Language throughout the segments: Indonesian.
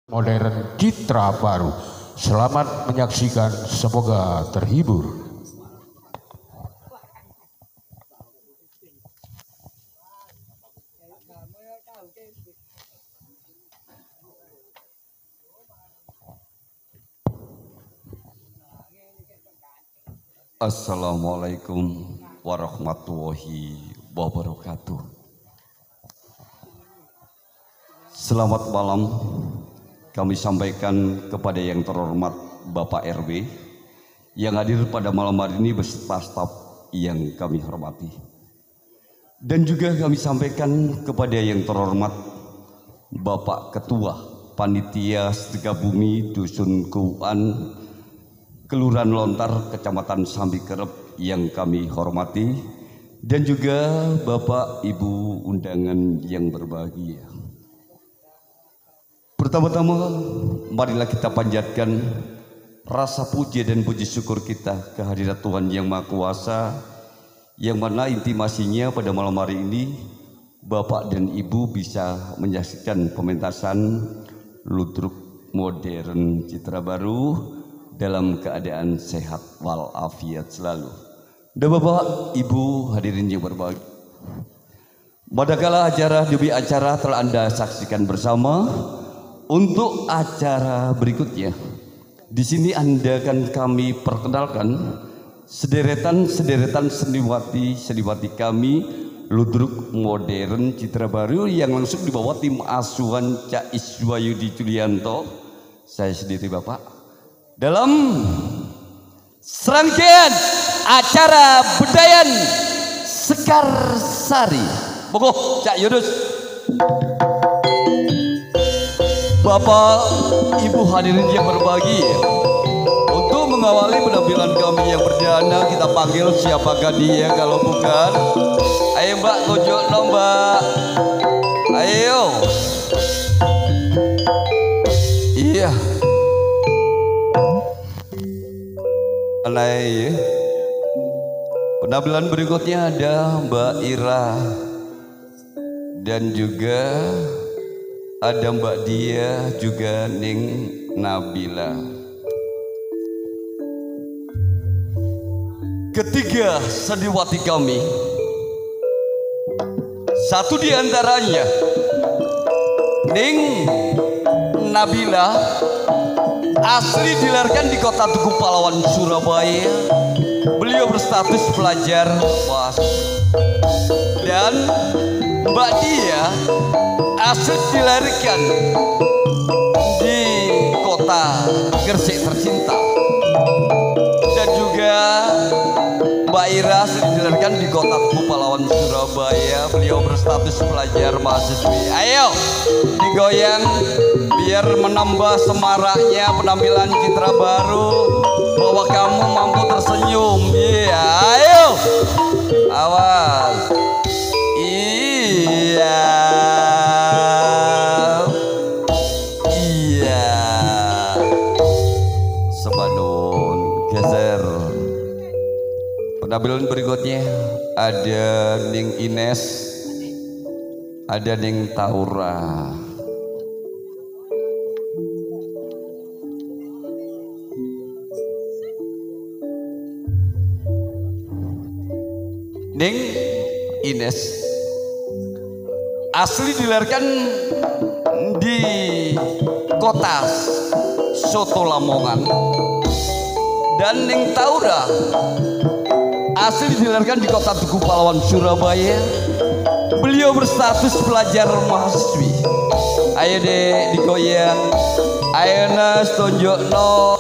Modern citra baru. Selamat menyaksikan, semoga terhibur. Assalamualaikum warahmatullahi wabarakatuh. Selamat malam kami sampaikan kepada yang terhormat Bapak RW yang hadir pada malam hari ini beserta staf yang kami hormati. Dan juga kami sampaikan kepada yang terhormat Bapak Ketua Panitia Sedekah Bumi Dusun Kuan Kelurahan Lontar, Kecamatan Sambikerep yang kami hormati, dan juga Bapak Ibu undangan yang berbahagia. Pertama-tama, marilah kita panjatkan rasa puji dan puji syukur kita kehadirat Tuhan Yang Maha Kuasa, yang mana intimasinya pada malam hari ini Bapak dan Ibu bisa menyaksikan pementasan ludruk modern citra baru dalam keadaan sehat walafiat selalu. Dan Bapak Ibu hadirin yang berbahagia, manakala acara demi acara telah Anda saksikan bersama, untuk acara berikutnya di sini Anda akan kami perkenalkan sederetan seniwati kami ludruk modern citra baru yang langsung dibawa tim asuhan Cak Iswayudi Julianto, saya sendiri Bapak, dalam serangkaian acara Bedayan Sekarsari. Monggo Cak Yunus. Bapak Ibu hadirin yang berbahagia, untuk mengawali penampilan kami yang perdana, kita panggil siapakah dia kalau bukan. Ayo Mbak, tunjuk no Mbak. Ayo. Iya. Penampilan berikutnya ada Mbak Ira dan juga ada Mbak Dia, juga Ning Nabila. Ketiga seniwati kami, satu di antaranya Ning Nabila, asli dilahirkan di kota Tugu Pahlawan, Surabaya. Beliau berstatus pelajar mahasiswa. Dan Mbak Dia asli dilahirkan di kota Gresik tercinta. Dan juga Mbak Ira asli dilahirkan di kota Tugu Pahlawan, Surabaya. Beliau berstatus pelajar mahasiswi. Ayo digoyang biar menambah semaraknya penampilan citra baru, bahwa kamu mampu tersenyum. Iya, ayo. Awas. Iya. Iya. Sebanun geser. Penampilan berikutnya ada Ning Ines, ada Ning Taura. Ning Ines asli dilahirkan di kota Soto Lamongan. Dan Ning Taura asli dilahirkan di kota Tugu Pahlawan, Surabaya. Beliau berstatus pelajar mahasiswi. Ayo deh digoyang. Ayo Nas, tunjukno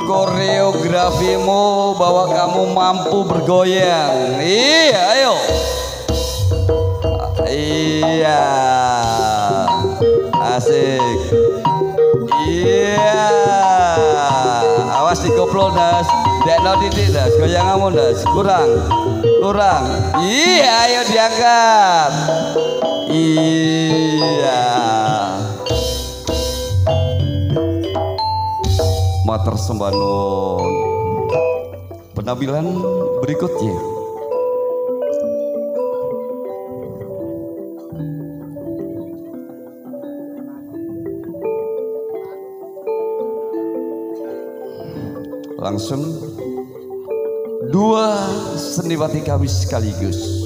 koreografimu bahwa kamu mampu bergoyang. Iya, ayo. Iya. Asik. Iya. Awas dikoplo Nas. Dekno titik Nas, goyang kamu Nas. Kurang. Iya, ayo diangkat. Iya. Mater sembanon. Penampilan berikutnya Langsung dua seniwati kami sekaligus.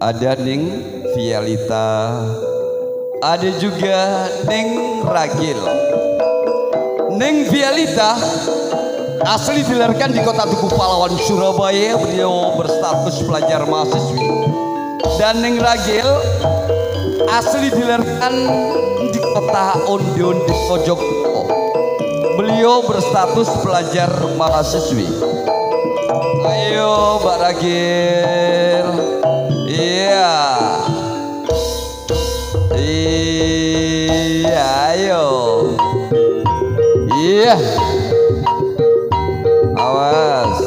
Ada Ning Vialita, ada juga Ning Ragil. Ning Vialita asli dilahirkan di kota Tugu Pahlawan, Surabaya. Beliau berstatus pelajar mahasiswi. Dan Ning Ragil asli dilahirkan di kota Onde-Onde, Mojokerto. Beliau berstatus pelajar mahasiswi. Ayo Mbak Ragil. Iya. Iya, ayo. Iya. Awas.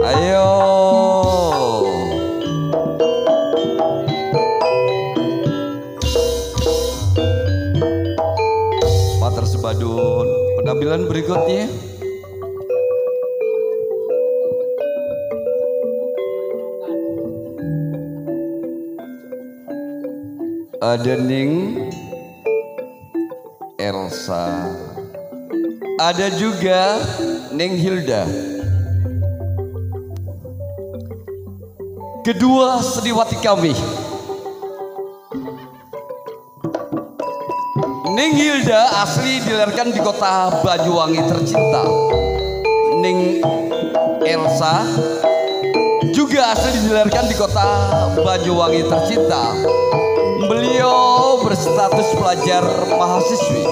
Ayo. Mater Sebadun. Penampilan berikutnya. Ada Ning Elsa, ada juga Ning Hilda. Kedua seniwati kami, Ning Hilda asli dilahirkan di kota Banyuwangi tercinta. Ning Elsa juga asli dilahirkan di kota Banyuwangi tercinta. Beliau berstatus pelajar mahasiswi.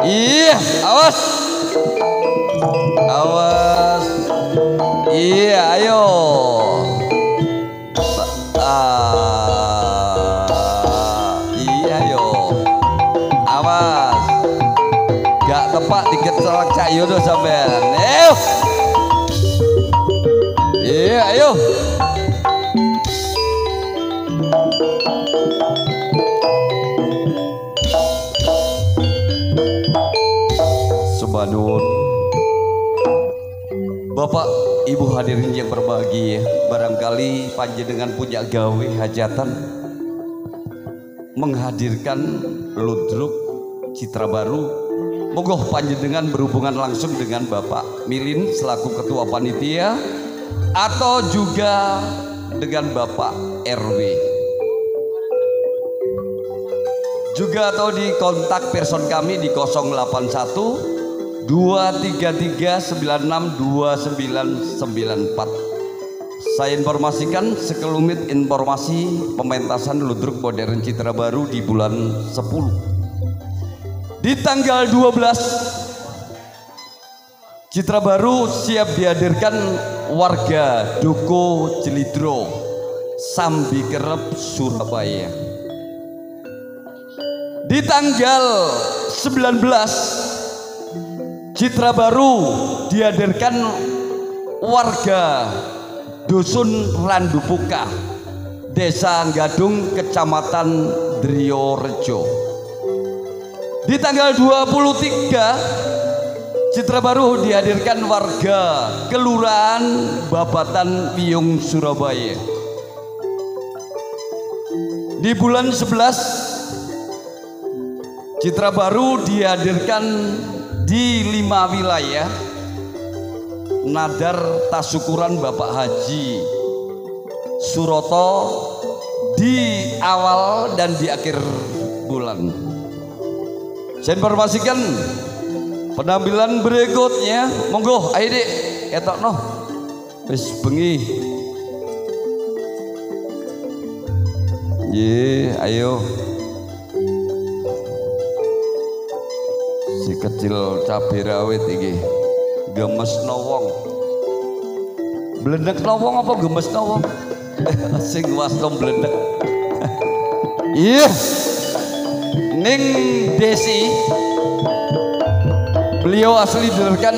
Iya, awas. Awas. Iya, ayo. Iya, ayo. Awas. Gak tepat dikecelak Cak Yono sampean. Ayo. Iya, ayo. Sebadun. Bapak Ibu hadirin yang berbahagia, barangkali panjenengan punya gawe hajatan menghadirkan ludruk citra baru. Monggo panjenengan berhubungan langsung dengan Bapak Milin selaku ketua panitia atau juga dengan Bapak RW. Juga atau di kontak person kami di 081 233 96 2994. Saya informasikan sekelumit informasi pementasan ludruk modern citra baru di bulan 10. Di tanggal 12 citra baru siap dihadirkan warga Duko Jelidro, Sambi Kerep, Surabaya. Di tanggal 19 citra baru dihadirkan warga Dusun Randupuka, Desa Gadung, Kecamatan Driorejo. Di tanggal 23 citra baru dihadirkan warga Kelurahan Babatan Piyung, Surabaya. Di bulan 11 citra baru dihadirkan di 5 wilayah. Nadar Tasukuran Bapak Haji Suroto di awal dan di akhir bulan. Saya informasikan penampilan berikutnya. Monggo ayo Dik, etokno wis bengi. Ye, ayo. Si kecil cabai rawit iki gemesno wong. Blendekno wong apa gemesno wong? Sing wasno blendek. Iya. Ning Desi, beliau asli dilahirkan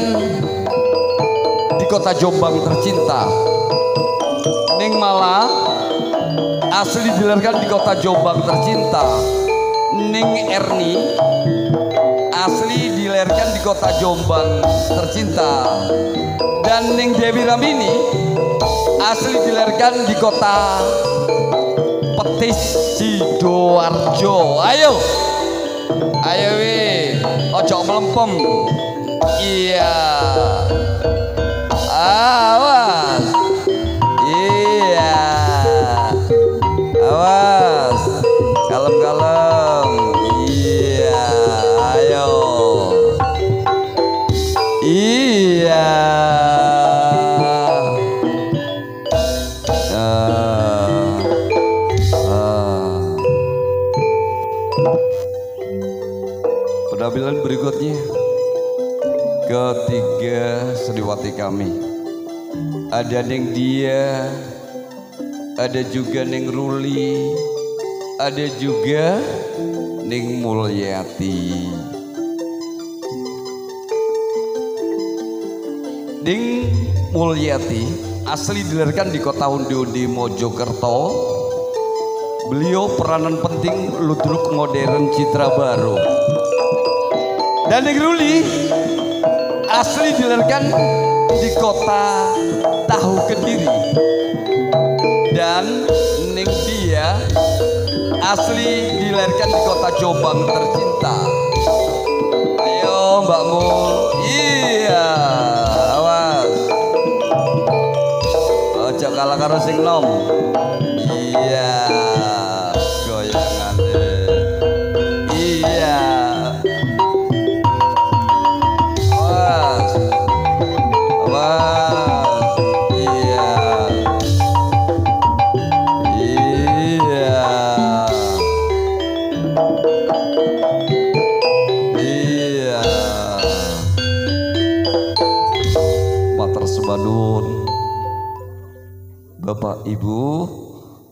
di kota Jombang tercinta. Ning Mala asli dilahirkan di kota Jombang tercinta. Ning Erni asli dilahirkan di kota Jombang tercinta. Dan Ning Dewi Ramini asli dilahirkan di kota Petis Sidoarjo. Ayo Ayo wi, ojo melempem. Iya. Awas. Iya. Awas. Kalem-kalem. Iya. Ayo. Iya. Penampilan berikutnya ketiga Sriwati kami. Ada Neng Dia, ada juga Neng Ruli, ada juga Neng Mulyati. Neng Mulyati asli dilahirkan di kota Undi-Undi Mojokerto. Beliau peranan penting ludruk modern Citra Baru. Dan Neng Ruli asli dilahirkan di kota Tahu Kediri. Dan Neng Dia asli dilahirkan di kota Jombang tercinta. Ayo Mbak Mul. Iya. Awas. Ojo kalah karo sing nom. Iya. Goyangan deh. Iya. Awas. Awas. Iya. Iya. Iya. Matur semadun Bapak Ibu,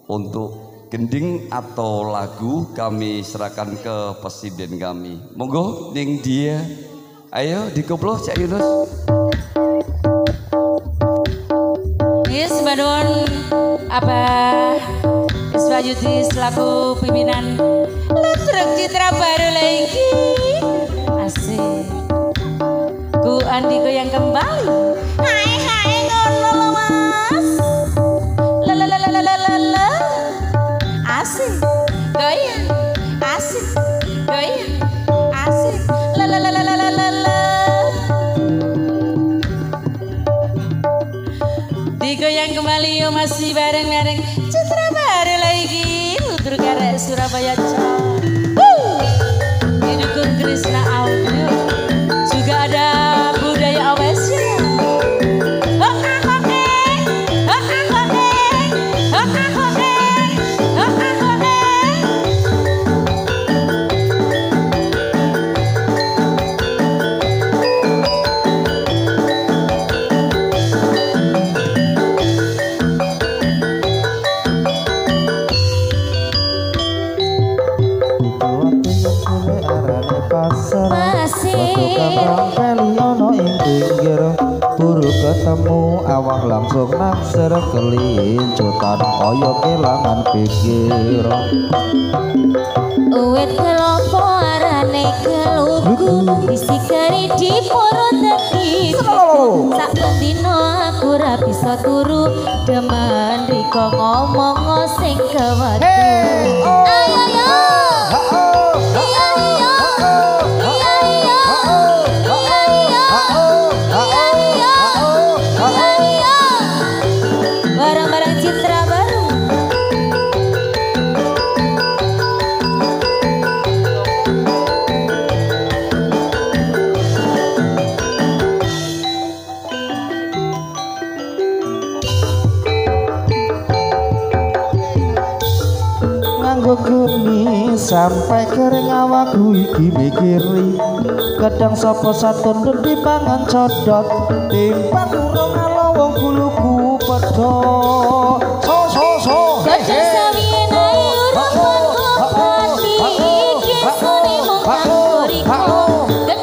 untuk gending atau lagu kami serahkan ke presiden kami. Monggo Neng Dia. Ayo dikoplo Cak Yunus. Yes, Badon Abah Iswayudi selaku pimpinan Ludruk Citra Baru lagi. Asik. Ku Andi goyang kembali. Hai hai ngono lo Mas. La. Asik. Goyang. Asik. Goyang. Asik. La. Digoyang kembali yo masih bareng-bareng Citra Baru lagi Ludruk arek Surabaya Jawa. Didukung Krisna Audio. Juga ada budaya Awesya. Buru ketemu awang langsung naksir kelincutan kaya kelangan pikir. Uwit kelopo arane kelugu disikari di poro tekiku. Sak bendino aku ra bisa turu demen riko ngomong sing kewedu. Ayo yo. Barang-barang Citra Baru. Nganggo geni sampai kering awakku iki mikiri. Kadang sapa satun dipangan codot timbang urung ala wong kuluku padha. So. Kadang sawiyen ae urung pati iki sune mung kanggo.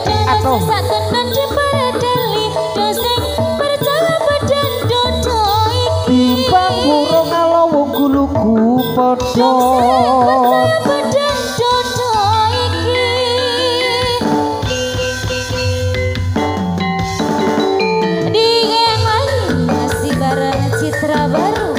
Kadang satun diparedeli dosing percaya badan dodo iki. Timbang urung ala wong kuluku padha. Badan dodo iki. Dingeng lagi masih bareng Citra Baru.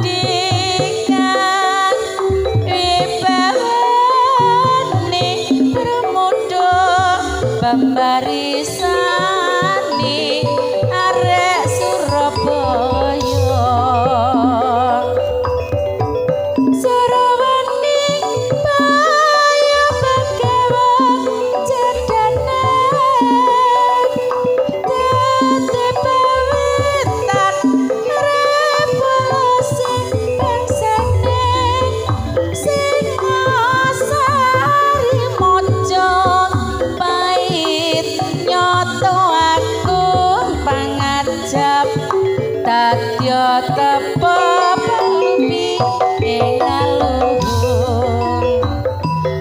Gedikan wibawa pembarisani arek Surabaya Sarawani Bayu Begawan Cedana Dadi pawitan revolusi bangsane Singasari mojo pait nyoto agung pangajab dadya tepo bumi ing aluhung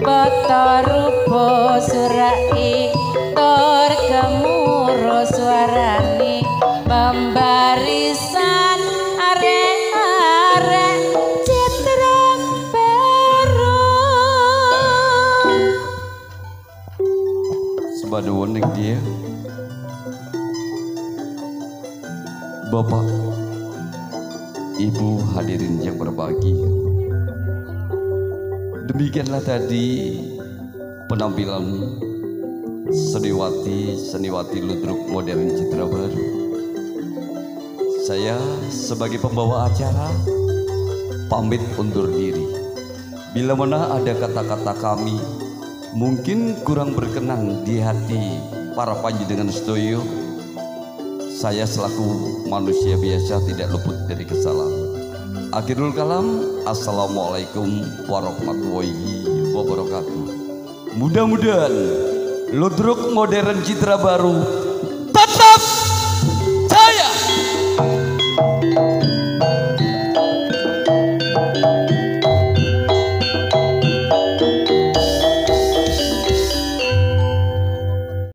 bata rupa surai tur gemuruh suarane pembarisan arek-arek citra baru Sebaduan ning dia Bapak Ibu hadirin yang berbahagia, demikianlah tadi penampilan seniwati ludruk modern Citra Baru. Saya sebagai pembawa acara pamit undur diri. Bila mana ada kata-kata kami mungkin kurang berkenan di hati para panjenengan sedaya, saya selaku manusia biasa tidak luput dari kesalahan. Akhirul kalam, assalamualaikum warahmatullahi wabarakatuh. Mudah-mudahan ludruk modern Citra Baru tetap